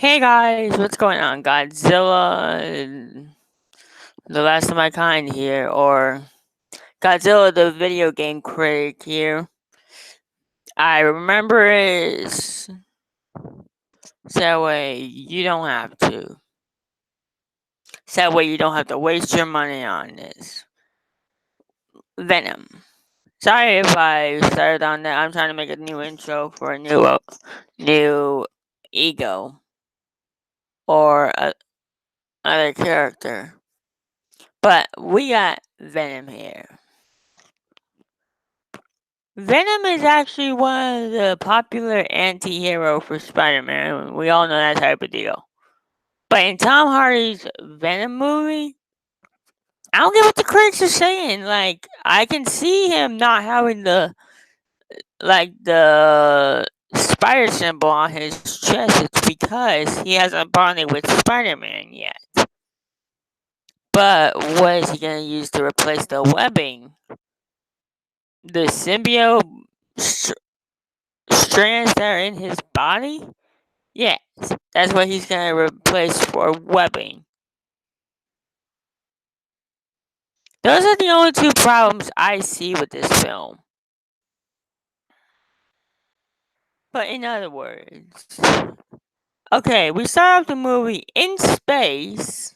Hey guys, what's going on? Godzilla, the last of my kind here, or Godzilla the video game critic here. I remember it so that way you don't have to. So that way you don't have to waste your money on this. Venom. Sorry if I started on that. I'm trying to make a new intro for a new ego or other character. But we got Venom here. Venom is actually one of the popular anti-hero for Spider-Man. We all know that type of deal. But in Tom Hardy's Venom movie, I don't get what the critics are saying. Like, I can see him not having the spider symbol on his chest. It's because he hasn't bonded with Spider-Man yet. But what is he going to use to replace the webbing? The symbiote strands that are in his body? Yes, that's what he's going to replace for webbing. Those are the only two problems I see with this film. But in other words, okay, we start off the movie in space.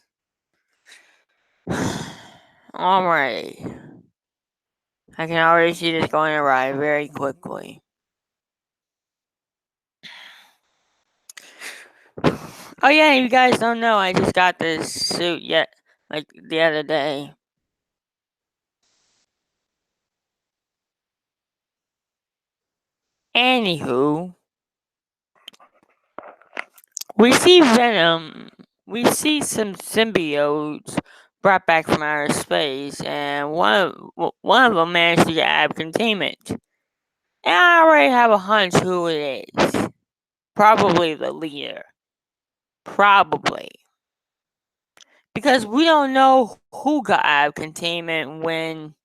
Alright. I can already see this going awry very quickly. Oh yeah, you guys don't know, I just got this suit like the other day. Anywho, we see Venom. We see some symbiotes brought back from outer space, and one of them managed to get out of containment. And I already have a hunch who it is. Probably the leader. Probably. Because we don't know who got out of containment when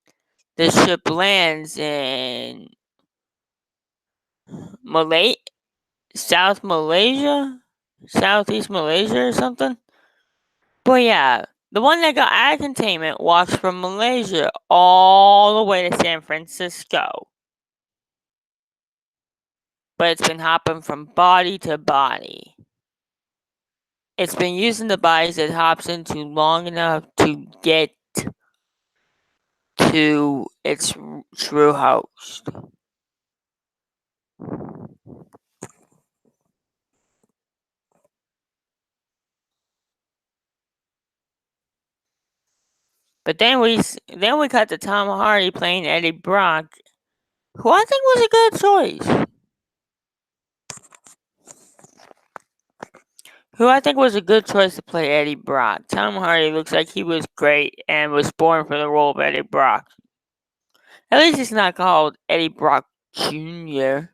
the ship lands in Southeast Malaysia or something. But yeah, the one that got out of containment walks from Malaysia all the way to San Francisco. But it's been hopping from body to body. It's been using the bodies it hops into long enough to get to its true host. But then we cut to Tom Hardy playing Eddie Brock, who I think was a good choice. To play Eddie Brock. Tom Hardy looks like he was great and was born for the role of Eddie Brock. At least he's not called Eddie Brock Jr.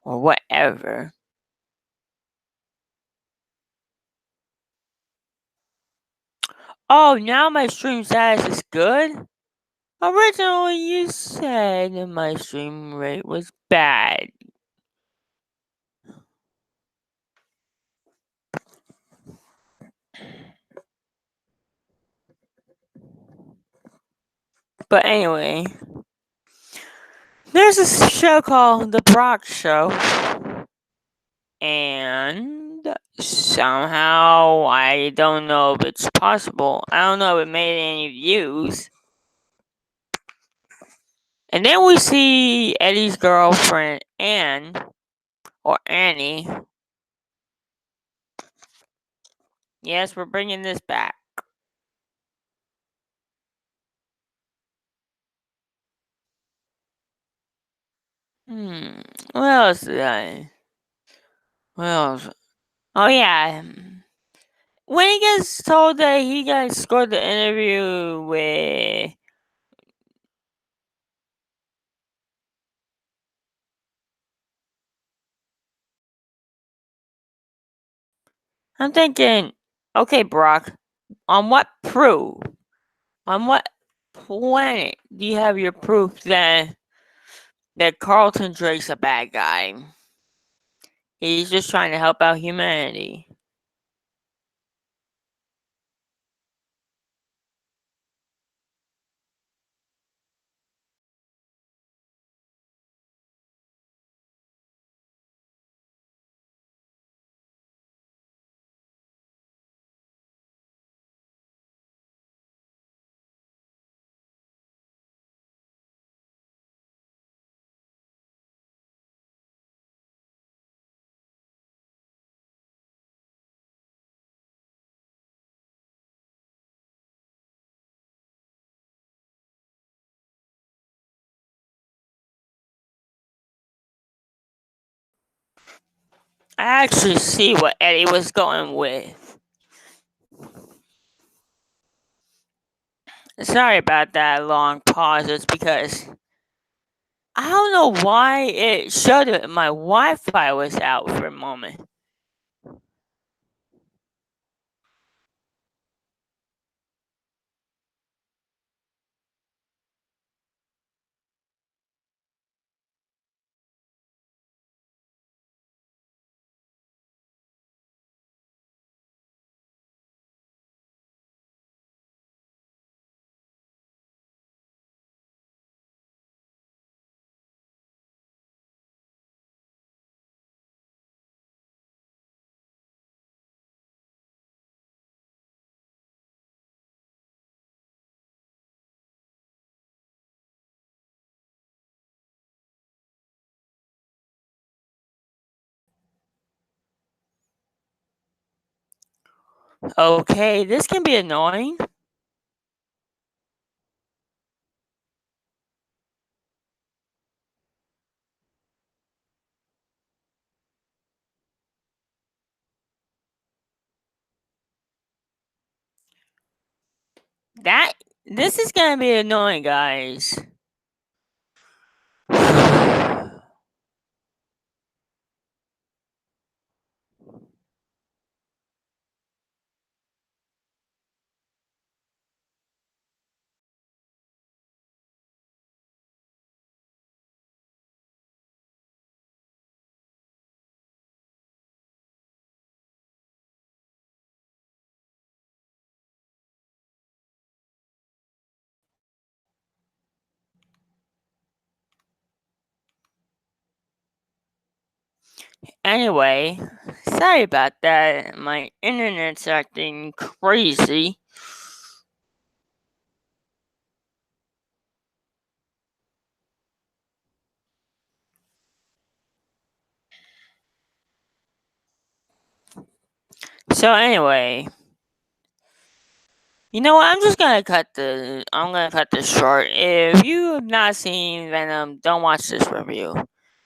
or whatever. Oh, now my stream status is good? Originally, you said my stream rate was bad. But anyway, there's a show called The Brock Show. And somehow, I don't know if it's possible. I don't know if it made any views. And then we see Eddie's girlfriend, Anne, or Annie. Yes, we're bringing this back. What else did I? What else? Oh, yeah. When he gets told that he got scored the interview with. I'm thinking, okay, Brock, on what proof? On what planet do you have your proof that Carlton Drake's a bad guy? He's just trying to help out humanity. I actually see what Eddie was going with. Sorry about that long pause. It's because I don't know why it showed that my Wi-Fi was out for a moment. Okay, this can be annoying. That this is gonna be annoying, guys. Anyway, sorry about that. My internet's acting crazy. So anyway, you know what? I'm gonna cut this short. If you have not seen Venom, don't watch this review.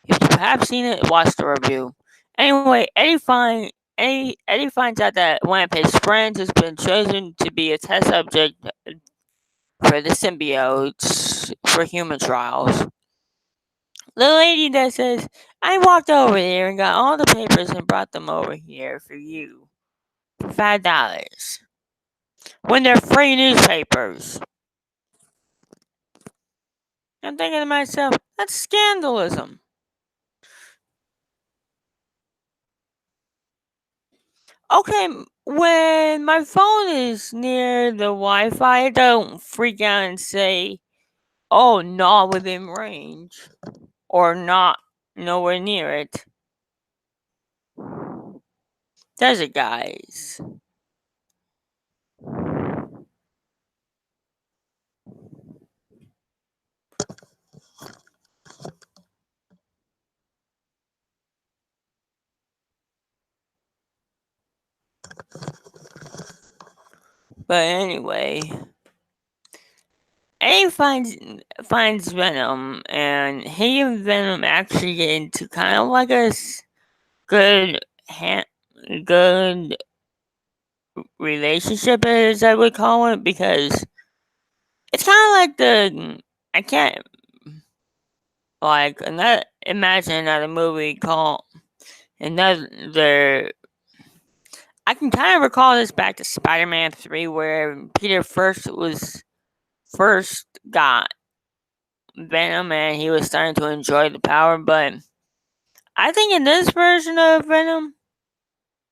If you have seen it, watch the review. Anyway, Eddie finds out that one of his friends has been chosen to be a test subject for the symbiotes for human trials. The lady that says, I walked over there and got all the papers and brought them over here for you for $5. When they're free newspapers. I'm thinking to myself, that's scandalism. Okay, when my phone is near the Wi Fi, I don't freak out and say, oh, not within range or not nowhere near it. Does it, guys? But anyway, A finds Venom, and he and Venom actually get into kind of like a good good relationship, as I would call it, because it's kind of like I can't like another imagine another movie called another. I can kind of recall this back to Spider-Man 3, where Peter first got Venom and he was starting to enjoy the power, but I think in this version of Venom,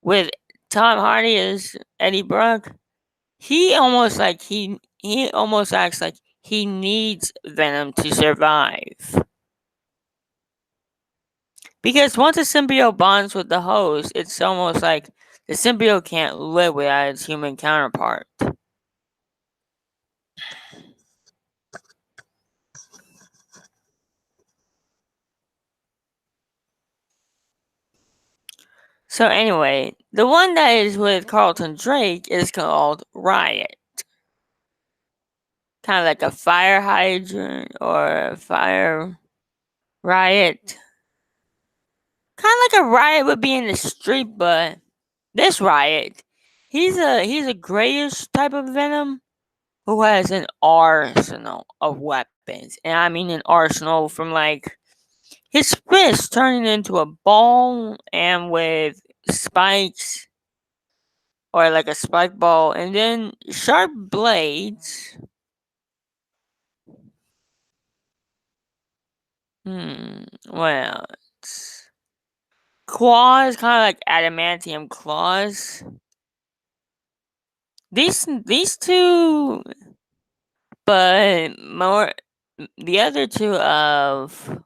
with Tom Hardy as Eddie Brock, he almost acts like he needs Venom to survive. Because once a symbiote bonds with the host, it's almost like the symbiote can't live without its human counterpart. So anyway, the one that is with Carlton Drake is called Riot. Kind of like a fire hydrant or a fire riot. Kind of like a riot would be in the street, but this riot, he's a grayish type of Venom who has an arsenal of weapons, and I mean an arsenal from like his fist turning into a ball and with spikes or like a spike ball, and then sharp blades. Well, claws, kind of like adamantium claws. These two, but more the other two of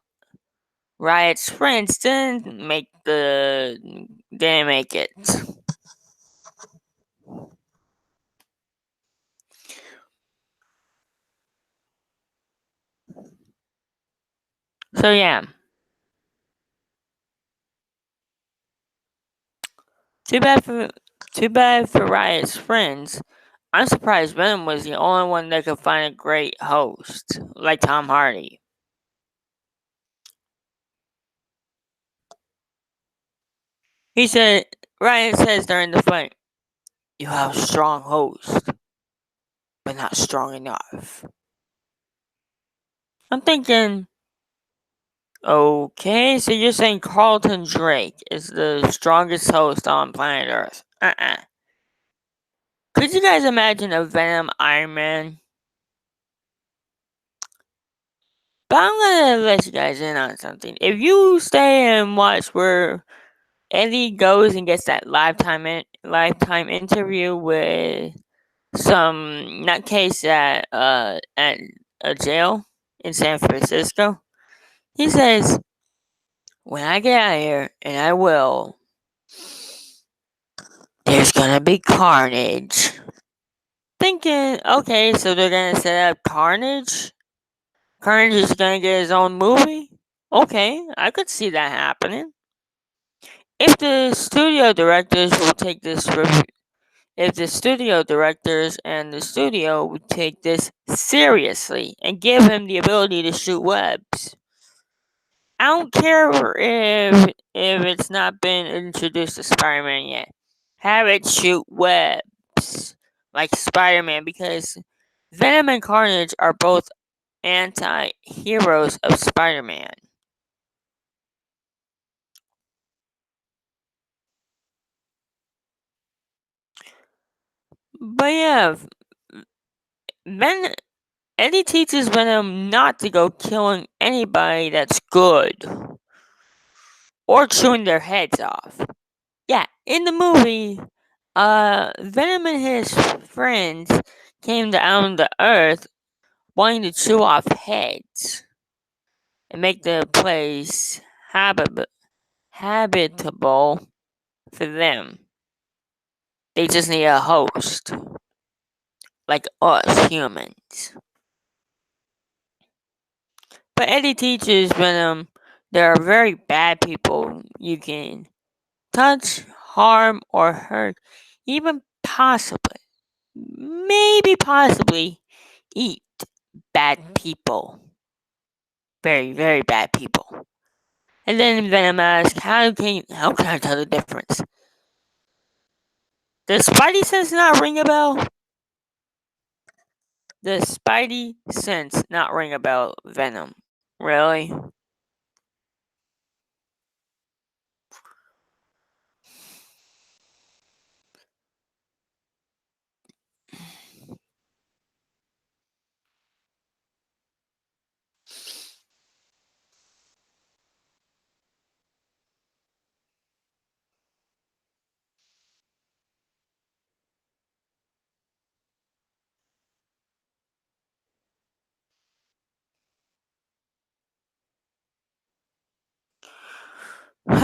Riot's friends didn't make it. So yeah, too bad for too bad for Riot's friends. I'm surprised Venom was the only one that could find a great host like Tom Hardy. He said, Riot says during the fight, "You have a strong host, but not strong enough." I'm thinking, okay, so you're saying Carlton Drake is the strongest host on planet Earth? Could you guys imagine a Venom Iron Man? But I'm gonna let you guys in on something. If you stay and watch where Eddie goes and gets that lifetime interview with some nutcase at a jail in San Francisco, he says, "When I get out of here, and I will, there's gonna be carnage." Thinking, okay, so they're gonna set up Carnage. Carnage is gonna get his own movie. Okay, I could see that happening. If the studio directors will take this if the studio directors and the studio would take this seriously and give him the ability to shoot webs. I don't care if it's not been introduced to Spider-Man yet. Have it shoot webs like Spider-Man, because Venom and Carnage are both anti-heroes of Spider-Man. But yeah, Ven- Eddie teaches Venom not to go killing anybody that's good or chewing their heads off. Yeah, in the movie, Venom and his friends came down to Earth wanting to chew off heads and make the place habitable for them. They just need a host, like us humans. But Eddie teaches Venom there are very bad people you can touch, harm, or hurt, even maybe possibly eat bad people. Very, very bad people. And then Venom asks, how can I tell the difference? Does Spidey sense not ring a bell? Does Spidey sense not ring a bell, Venom? Really?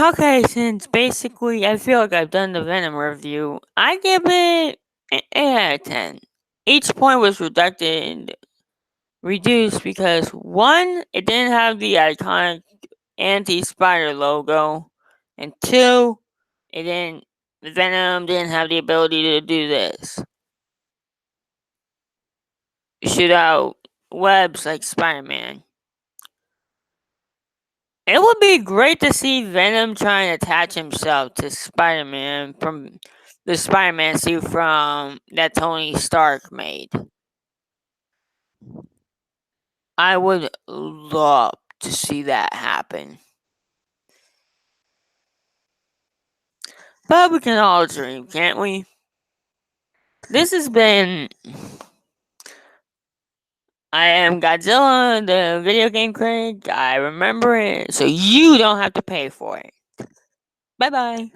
Okay, since basically I feel like I've done the Venom review, I give it an 8 out of 10. Each point was reduced because one, it didn't have the iconic anti-spider logo, and two, Venom didn't have the ability to do this. Shoot out webs like Spider-Man. It would be great to see Venom try and attach himself to Spider-Man from the Spider-Man suit from that Tony Stark made. I would love to see that happen. But we can all dream, can't we? This has been I am Godzilla, the video game critic. I remember it, so you don't have to pay for it. Bye bye.